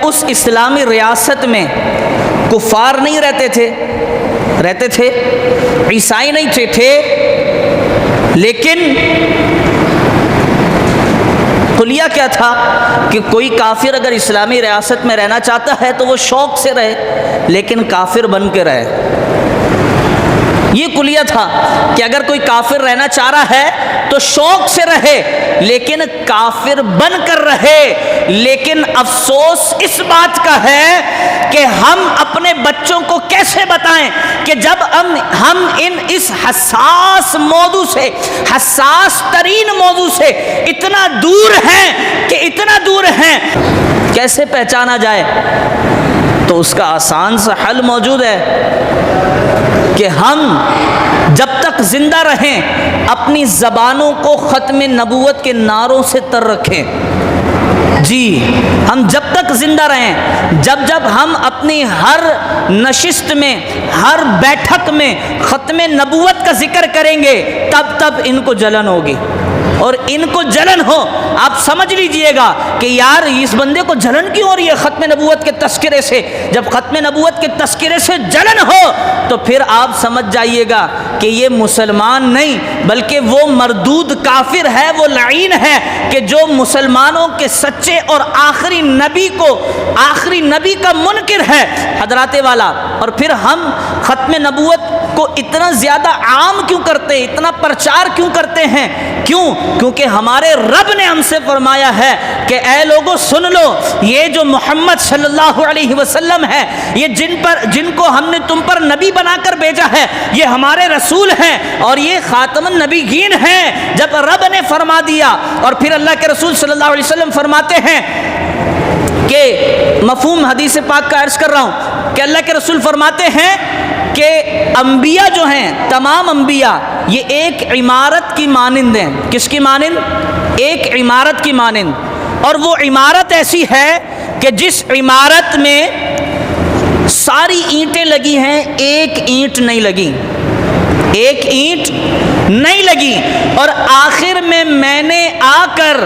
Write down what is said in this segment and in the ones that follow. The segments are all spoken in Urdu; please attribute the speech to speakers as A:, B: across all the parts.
A: اس اسلامی ریاست میں کفار نہیں رہتے تھے، عیسائی نہیں تھے، لیکن خلیہ کیا تھا کہ کوئی کافر اگر اسلامی ریاست میں رہنا چاہتا ہے تو وہ شوق سے رہے، لیکن کافر بن کے رہے۔ یہ کلیہ تھا کہ اگر کوئی کافر رہنا چاہ رہا ہے تو شوق سے رہے، لیکن کافر بن کر رہے۔ لیکن افسوس اس بات کا ہے کہ ہم اپنے بچوں کو کیسے بتائیں کہ جب ہم اس حساس موضوع سے، حساس ترین موضوع سے اتنا دور ہیں کیسے پہچانا جائے؟ تو اس کا آسان سا حل موجود ہے کہ ہم جب تک زندہ رہیں اپنی زبانوں کو ختم نبوت کے نعروں سے تر رکھیں۔ جی، ہم جب تک زندہ رہیں، جب ہم اپنی ہر نشست میں، ہر بیٹھک میں ختم نبوت کا ذکر کریں گے، تب ان کو جلن ہوگی۔ اور ان کو جلن ہو، آپ سمجھ لیجئے گا کہ یار اس بندے کو جلن کیوں ہو رہی ہے ختم نبوت کے تذکرے سے۔ جب ختم نبوت کے تذکرے سے جلن ہو تو پھر آپ سمجھ جائیے گا کہ یہ مسلمان نہیں بلکہ وہ مردود کافر ہے، وہ لعین ہے کہ جو مسلمانوں کے سچے اور آخری نبی کا منکر ہے حضرات والا۔ اور پھر ہم ختم نبوت کو اتنا زیادہ عام کیوں کرتے ہیں، اتنا پرچار کیوں کرتے ہیں؟ کیونکہ ہمارے رب نے ہم سے فرمایا ہے کہ اے لوگوں سن لو، یہ جو محمد صلی اللہ علیہ وسلم ہے، یہ جن کو ہم نے تم پر نبی بنا کر بھیجا ہے، یہ ہمارے رسول ہیں اور یہ خاتم النبیین ہیں۔ جب رب نے فرما دیا، اور پھر اللہ کے رسول صلی اللہ علیہ وسلم فرماتے ہیں کہ مفہوم حدیث پاک کا عرض کر رہا ہوں کہ اللہ کے رسول فرماتے ہیں کہ انبیاء جو ہیں، تمام انبیاء یہ ایک عمارت کی مانند ہیں۔ کس کی مانند؟ ایک عمارت کی مانند۔ اور وہ عمارت ایسی ہے کہ جس عمارت میں ساری اینٹیں لگی ہیں، ایک اینٹ نہیں لگی، اور آخر میں نے آ کر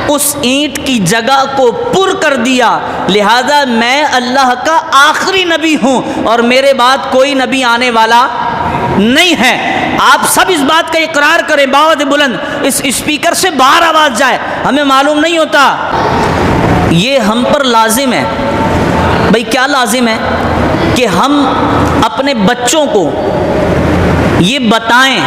A: اس اینٹ کی جگہ کو پر کر دیا، لہذا میں اللہ کا آخری نبی ہوں اور میرے بعد کوئی نبی آنے والا نہیں ہے۔ آپ سب اس بات کا اقرار کریں باوجود بلند، اس اسپیکر سے باہر آواز جائے، ہمیں معلوم نہیں ہوتا۔ یہ ہم پر لازم ہے۔ بھئی کیا لازم ہے؟ کہ ہم اپنے بچوں کو یہ بتائیں،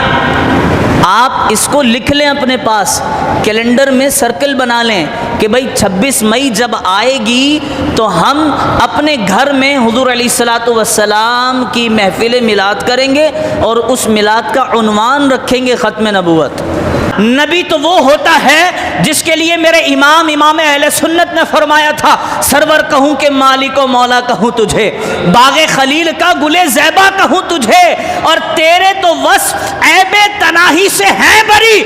A: آپ اس کو لکھ لیں اپنے پاس، کیلنڈر میں سرکل بنا لیں کہ بھئی 26 مئی جب آئے گی تو ہم اپنے گھر میں حضور علیہ الصلوۃ والسلام کی محفل میلاد کریں گے اور اس میلاد کا عنوان رکھیں گے ختم نبوت۔ نبی تو وہ ہوتا ہے جس کے لیے میرے امام اہل سنت نے فرمایا تھا، سرور کہوں کہ مالک و مولا کہوں تجھے، باغ خلیل کا گلے زیبا کہوں تجھے، اور تیرے تو وصف عیب تناہی سے ہیں بری،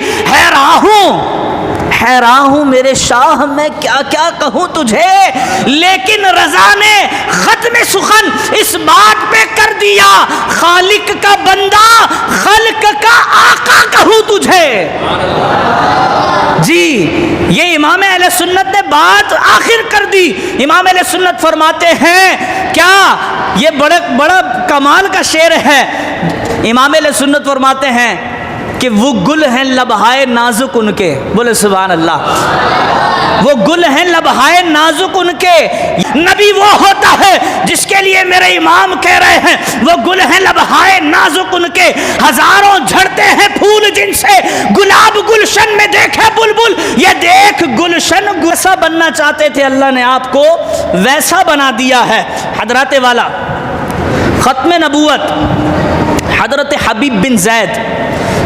A: حیران ہوں میرے شاہ میں کیا کیا کہوں تجھے، لیکن رضا نے ختم سخن اس بات پہ کر دیا، خالق کا بندہ خلق کا آقا کہوں تجھے۔ جی، یہ امام اہل سنت نے بات آخر کر دی۔ امام اہل سنت فرماتے ہیں، کیا یہ بڑا کمال کا شعر ہے، امام اہل سنت فرماتے ہیں کہ وہ گل ہیں لبہائے نازک ان کے، بولے سبحان اللہ، وہ گل ہیں لبہائے نازک ان کے۔ نبی وہ ہوتا ہے جس کے لیے میرے امام کہہ رہے ہیں وہ گل ہیں لبہائے نازک ان کے، ہزاروں جھڑتے ہیں پھول جن سے گلاب گلشن میں دیکھے بلبل، یہ دیکھ گلشن ویسا بننا چاہتے تھے، اللہ نے آپ کو ویسا بنا دیا ہے۔ حضرات والا، ختم نبوت حضرت حبیب بن زید،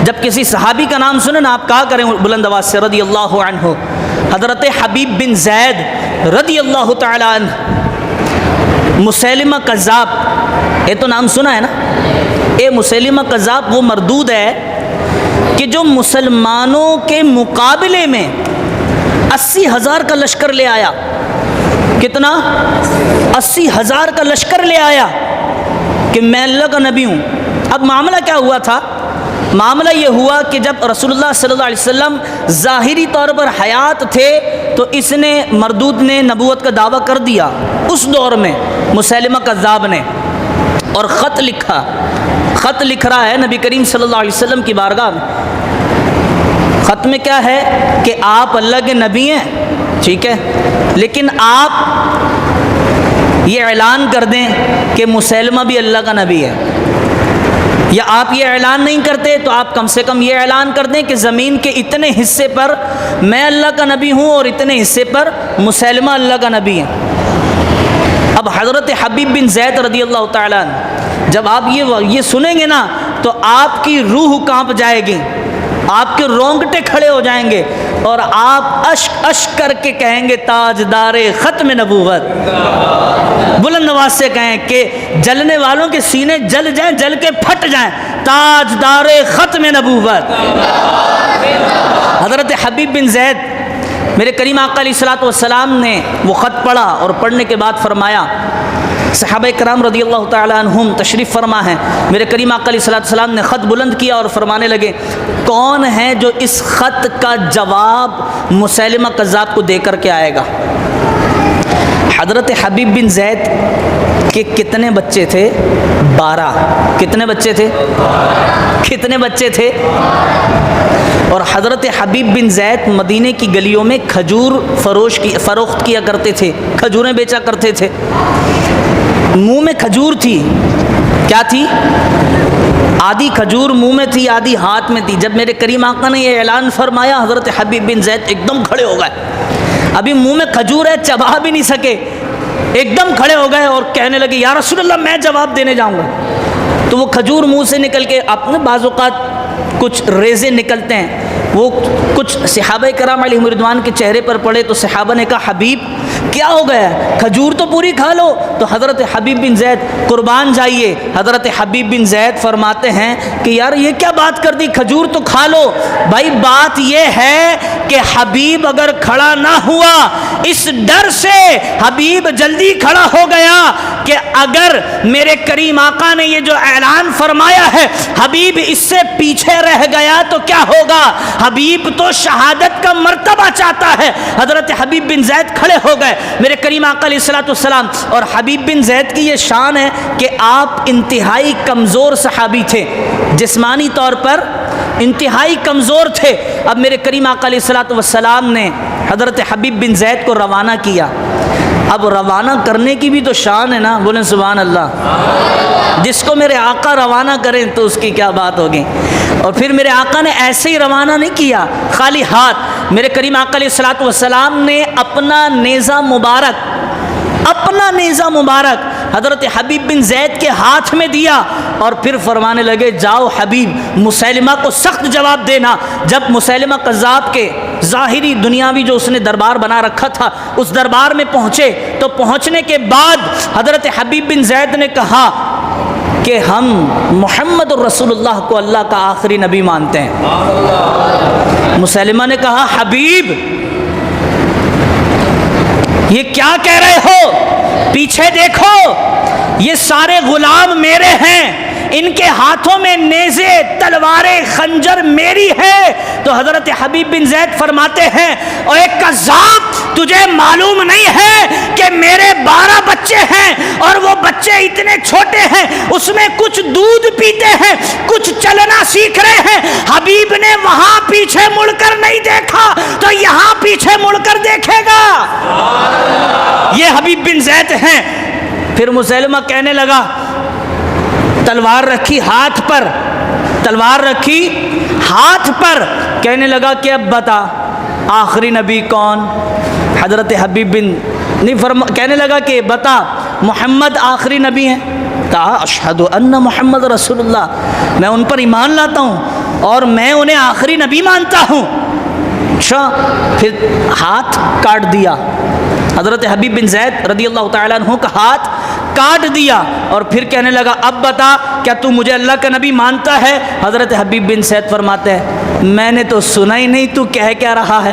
A: جب کسی صحابی کا نام سنیں نا آپ کہا کریں بلند آواز سے رضی اللہ عنہ، حضرت حبیب بن زید رضی اللہ تعالی عنہ۔ مسیلمہ کذاب، یہ تو نام سنا ہے نا، اے مسیلمہ کذاب وہ مردود ہے کہ جو مسلمانوں کے مقابلے میں 80,000 کا لشکر لے آیا۔ کتنا؟ 80,000 کا لشکر لے آیا کہ میں اللہ کا نبی ہوں۔ اب معاملہ کیا ہوا تھا معاملہ یہ ہوا کہ جب رسول اللہ صلی اللہ علیہ وسلم ظاہری طور پر حیات تھے تو اس نے مردود نے نبوت کا دعویٰ کر دیا اس دور میں، مسیلمہ کذاب نے، اور خط لکھا، خط لکھ رہا ہے نبی کریم صلی اللہ علیہ وسلم کی بارگاہ میں۔ خط میں کیا ہے کہ آپ اللہ کے نبی ہیں، ٹھیک ہے، لیکن آپ یہ اعلان کر دیں کہ مسیلمہ بھی اللہ کا نبی ہے، یا آپ یہ اعلان نہیں کرتے تو آپ کم سے کم یہ اعلان کر دیں کہ زمین کے اتنے حصے پر میں اللہ کا نبی ہوں اور اتنے حصے پر مسیلمہ اللہ کا نبی ہے۔ اب حضرت حبیب بن زید رضی اللہ تعالیٰ عنہ جب آپ یہ سنیں گے نا تو آپ کی روح کانپ جائے گی، آپ کے رونگٹے کھڑے ہو جائیں گے اور آپ اشک اشک کر کے کہیں گے تاجدار ختم نبوت، بلند آواز سے کہیں کہ جلنے والوں کے سینے جل جائیں، جل کے پھٹ جائیں، تاجدار ختم نبوت۔ حضرت حبیب بن زید، میرے کریم آقا علیہ الصلوۃ والسلام نے وہ خط پڑھا اور پڑھنے کے بعد فرمایا، صحابہ کرام رضی اللہ تعالیٰ عنہم تشریف فرما ہیں، میرے کریم آقا علیہ الصلوۃ والسلام نے خط بلند کیا اور فرمانے لگے، کون ہے جو اس خط کا جواب مسیلمہ کذاب کو دے کر کے آئے گا؟ حضرت حبیب بن زید کے کتنے بچے تھے؟ 12۔ کتنے بچے تھے؟ کتنے بچے تھے؟ اور حضرت حبیب بن زید مدینے کی گلیوں میں کھجور فروخت کیا کرتے تھے، کھجوریں بیچا کرتے تھے، منہ میں کھجور تھی، کیا تھی؟ آدھی کھجور منہ میں تھی، آدھی ہاتھ میں تھی۔ جب میرے کریم آقا نے یہ اعلان فرمایا حضرت حبیب بن زید ایک دم کھڑے ہو گئے، ابھی منہ میں کھجور ہے، چبا بھی نہیں سکے، ایک دم کھڑے ہو گئے اور کہنے لگے یا رسول اللہ میں جواب دینے جاؤں گا۔ تو وہ کھجور منہ سے نکل کے اپنے بعض اوقات کچھ ریزے نکلتے ہیں، وہ کچھ صحابہ کرام علیہم رضوان کے چہرے پر پڑے تو صحابہ نے کہا حبیب کیا ہو گیا، کھجور تو پوری کھا لو۔ تو حضرت حبیب بن زید قربان جائیے، حضرت حبیب بن زید فرماتے ہیں کہ یار یہ کیا بات کر دی، کھجور تو کھا لو۔ بھائی بات یہ ہے کہ حبیب اگر کھڑا نہ ہوا، اس ڈر سے حبیب جلدی کھڑا ہو گیا کہ اگر میرے کریم آقا نے یہ جو اعلان فرمایا ہے حبیب اس سے پیچھے رہ گیا تو کیا ہوگا، حبیب تو شہادت کا مرتبہ چاہتا ہے۔ حضرت حبیب بن زید کھڑے ہو گئے، میرے کریم آقا علیہ الصلوۃ والسلام، اور حبیب بن زید کی یہ شان ہے کہ آپ انتہائی کمزور صحابی تھے، جسمانی طور پر انتہائی کمزور تھے۔ اب میرے کریم آقا علیہ الصلوۃ والسلام نے حضرت حبیب بن زید کو روانہ کیا۔ اب روانہ کرنے کی بھی تو شان ہے نا، بولیں سبحان اللہ۔ جس کو میرے آقا روانہ کریں تو اس کی کیا بات ہوگی۔ اور پھر میرے آقا نے ایسے ہی روانہ نہیں کیا خالی ہاتھ، میرے کریم آقا علیہ الصلوۃ والسلام نے اپنا نیزہ مبارک حضرت حبیب بن زید کے ہاتھ میں دیا اور پھر فرمانے لگے جاؤ حبیب مسیلمہ کو سخت جواب دینا۔ جب مسیلمہ کذاب کے ظاہری دنیاوی جو اس نے دربار بنا رکھا تھا اس دربار میں پہنچے تو پہنچنے کے بعد حضرت حبیب بن زید نے کہا کہ ہم محمد الرسول اللہ کو اللہ کا آخری نبی مانتے ہیں۔ مسیلمہ نے کہا حبیب یہ کیا کہہ رہے ہو، پیچھے دیکھو یہ سارے غلام میرے ہیں، ان کے ہاتھوں میں نیزے تلواریں خنجر میری ہے۔ تو حضرت حبیب بن زید فرماتے ہیں اور ایک کذاب تجھے معلوم نہیں ہے کہ میرے 12 بچے ہیں اور وہ بچے اتنے چھوٹے ہیں، اس میں کچھ دودھ پیتے ہیں، کچھ چلنا سیکھ رہے ہیں۔ حبیب نے وہاں پیچھے مڑ کر نہیں دیکھا تو یہاں پیچھے مڑ کر دیکھے گا۔ یہ حبیب بن زید ہیں۔ پھر مسیلمہ کہنے لگا، تلوار رکھی ہاتھ پر، کہنے لگا کہ اب بتا آخری نبی کون؟ حضرت حبیب بن کہنے لگا کہ بتا محمد آخری نبی ہیں؟ کہا اشہد ان محمد رسول اللہ، میں ان پر ایمان لاتا ہوں اور میں انہیں آخری نبی مانتا ہوں۔ اچھا، پھر ہاتھ کاٹ دیا، حضرت حبیب بن زید رضی اللہ تعالیٰ عنہ کا ہاتھ کاٹ دیا اور پھر کہنے لگا اب بتا کیا تو مجھے اللہ کا نبی مانتا ہے؟ حضرت حبیب بن زید فرماتے ہیں میں نے تو سنا ہی نہیں تو کہہ کیا رہا ہے،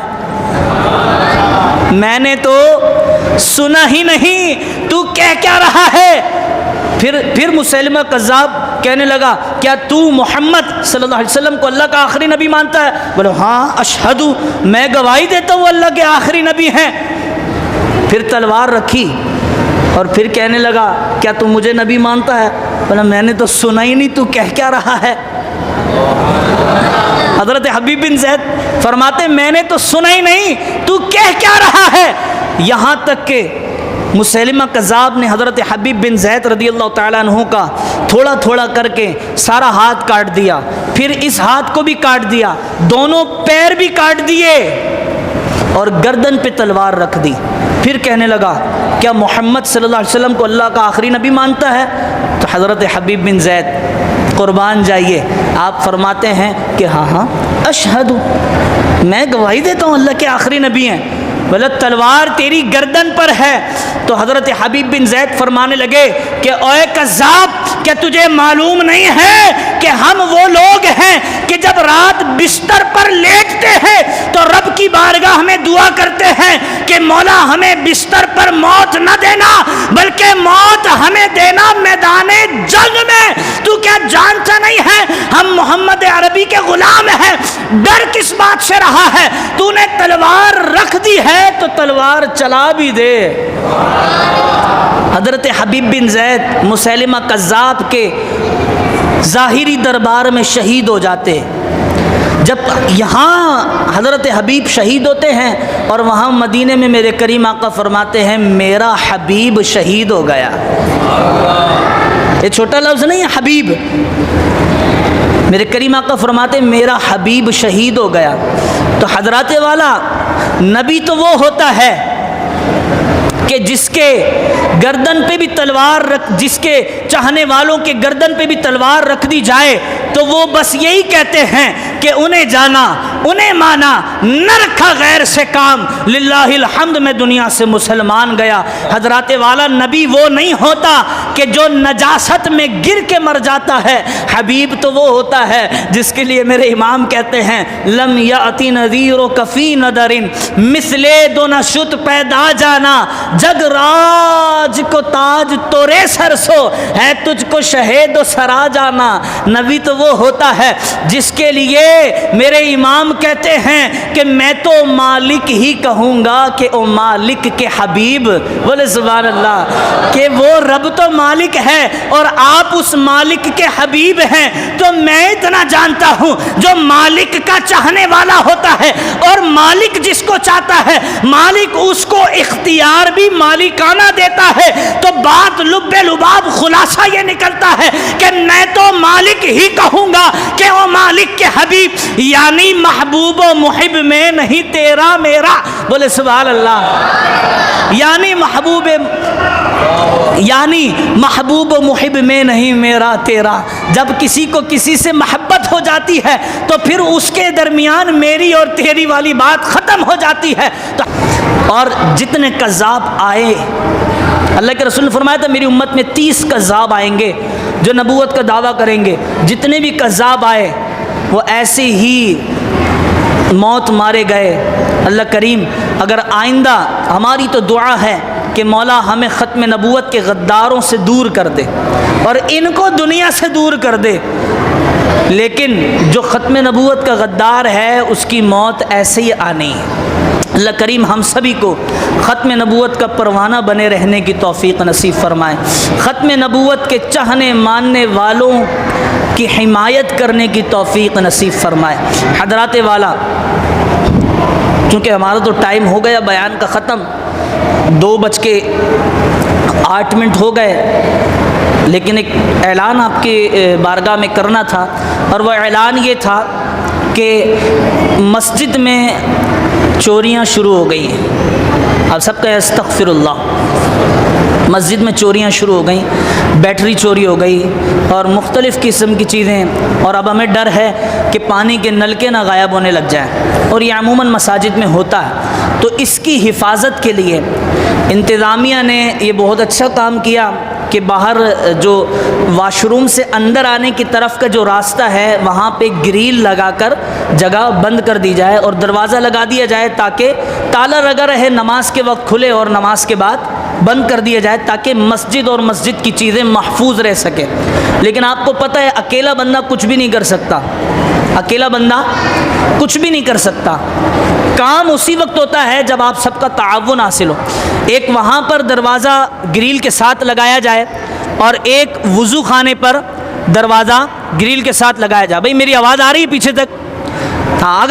A: میں نے تو سنا ہی نہیں تو کہہ کیا رہا ہے۔ پھر مسیلمہ کذاب کہنے لگا کیا تو محمد صلی اللہ علیہ وسلم کو اللہ کا آخری نبی مانتا ہے؟ بولے ہاں اشہدو، میں گواہی دیتا ہوں اللہ کے آخری نبی ہیں۔ پھر تلوار رکھی اور پھر کہنے لگا کیا تو مجھے نبی مانتا ہے؟ بولا میں نے تو سنا ہی نہیں، تو کہہ کیا رہا ہے؟ حضرت حبیب بن زید فرماتے میں نے تو سنا ہی نہیں، تو کہہ کیا رہا ہے؟ یہاں تک کہ مسیلمہ کذاب نے حضرت حبیب بن زید رضی اللہ تعالیٰ عنہ کا تھوڑا تھوڑا کر کے سارا ہاتھ کاٹ دیا، پھر اس ہاتھ کو بھی کاٹ دیا، دونوں پیر بھی کاٹ دیے اور گردن پہ تلوار رکھ دی۔ پھر کہنے لگا کیا محمد صلی اللہ علیہ وسلم کو اللہ کا آخری نبی مانتا ہے؟ تو حضرت حبیب بن زید قربان جائیے آپ فرماتے ہیں کہ ہاں ہاں اشہد، میں گواہی دیتا ہوں اللہ کے آخری نبی ہیں۔ بولے تلوار تیری گردن پر ہے۔ تو حضرت حبیب بن زید فرمانے لگے کہ اوے کذاب، کیا تجھے معلوم نہیں ہے کہ ہم وہ لوگ ہیں کہ جب رات بستر پر لیٹتے ہیں تو رب کی بارگاہ میں دعا کرتے ہیں کہ مولا ہمیں بستر پر موت نہ دینا بلکہ موت ہمیں دینا میدان جنگ میں۔ تو کیا جانتا نہیں ہے ہم محمد عربی کے غلام ہیں؟ ڈر کس بات سے رہا ہے؟ تو نے تلوار رکھ دی ہے تو تلوار چلا بھی دے۔ حضرت حبیب بن زید مسیلمہ کذاب کے ظاہری دربار میں شہید ہو جاتے۔ جب یہاں حضرت حبیب شہید ہوتے ہیں اور وہاں مدینے میں میرے کریم آقا فرماتے ہیں میرا حبیب شہید ہو گیا۔ یہ چھوٹا لفظ نہیں ہے حبیب، میرے کریم آقا فرماتے ہیں میرا حبیب شہید ہو گیا۔ تو حضرات والا نبی تو وہ ہوتا ہے کہ جس کے گردن پہ بھی تلوار رکھ، جس کے چاہنے والوں کے گردن پہ بھی تلوار رکھ دی جائے تو وہ بس یہی کہتے ہیں کہ انہیں جانا انہیں مانا، نہ رکھا غیر سے کام، للہ الحمد میں دنیا سے مسلمان گیا۔ حضرات والا نبی وہ نہیں ہوتا کہ جو نجاست میں گر کے مر جاتا ہے، حبیب تو وہ ہوتا ہے جس کے لیے میرے امام کہتے ہیں لم یاتی نذیر کفی ندر مثل دو نشت پیدا جانا، جگ راج کو تاج تورے سر سو ہے تجھ کو شہید و سرا جانا۔ نبی تو وہ ہوتا ہے جس کے لیے میرے امام کہتے ہیں کہ میں تو مالک ہی کہوں گا کہ او مالک کے حبیب، بولے سبحان اللہ، کہ وہ رب تو مالک ہے اور آپ اس مالک کے حبیب ہیں۔ تو میں اتنا جانتا ہوں جو مالک کا چاہنے والا ہوتا ہے اور مالک جس کو چاہتا ہے مالک اس کو اختیار بھی مالکانہ دیتا ہے۔ تو بات لب لباب خلاصہ یہ نکلتا ہے کہ میں تو مالک ہی کہوں گا کہ وہ مالک کے حبیب، یعنی محبوب و محب میں نہیں تیرا میرا، بولے سبحان اللہ، یعنی محبوب و محب میں نہیں میرا تیرا۔ جب کسی کو کسی سے محبت ہو جاتی ہے تو پھر اس کے درمیان میری اور تیری والی بات ختم ہو جاتی ہے۔ اور جتنے کذاب آئے، اللہ کے رسول نے فرمایا تھا میری امت میں 30 کذاب آئیں گے جو نبوت کا دعویٰ کریں گے۔ جتنے بھی کذاب آئے وہ ایسے ہی موت مارے گئے۔ اللہ کریم اگر آئندہ، ہماری تو دعا ہے کہ مولا ہمیں ختم نبوت کے غداروں سے دور کر دے اور ان کو دنیا سے دور کر دے، لیکن جو ختم نبوت کا غدار ہے اس کی موت ایسے ہی آنی ہے۔ اللہ کریم ہم سبھی کو ختم نبوت کا پروانہ بنے رہنے کی توفیق نصیب فرمائے، ختم نبوت کے چاہنے ماننے والوں کی حمایت کرنے کی توفیق نصیب فرمائے۔ حضرات والا، چونکہ ہمارا تو ٹائم ہو گیا بیان کا ختم، 2:08 ہو گئے، لیکن ایک اعلان آپ کی بارگاہ میں کرنا تھا، اور وہ اعلان یہ تھا کہ مسجد میں چوریاں شروع ہو گئی ہیں۔ آپ سب کہیں استغفر اللہ۔ مسجد میں چوریاں شروع ہو گئیں، بیٹری چوری ہو گئی اور مختلف قسم کی چیزیں، اور اب ہمیں ڈر ہے کہ پانی کے نلکے نہ غائب ہونے لگ جائیں، اور یہ عموماً مساجد میں ہوتا ہے۔ تو اس کی حفاظت کے لیے انتظامیہ نے یہ بہت اچھا کام کیا کہ باہر جو واش روم سے اندر آنے کی طرف کا جو راستہ ہے وہاں پہ گریل لگا کر جگہ بند کر دی جائے اور دروازہ لگا دیا جائے تاکہ تالا لگا رہے، نماز کے وقت کھلے اور نماز کے بعد بند کر دیا جائے تاکہ مسجد اور مسجد کی چیزیں محفوظ رہ سکے. لیکن آپ کو پتہ ہے اکیلا بندہ کچھ بھی نہیں کر سکتا, اکیلا بندہ کچھ بھی نہیں کر سکتا. کام اسی وقت ہوتا ہے جب آپ سب کا تعاون حاصل ہو. ایک وہاں پر دروازہ گریل کے ساتھ لگایا جائے اور ایک وضو خانے پر دروازہ گریل کے ساتھ لگایا جائے. بھئی میری آواز آ رہی ہے پیچھے تک؟ ہاں.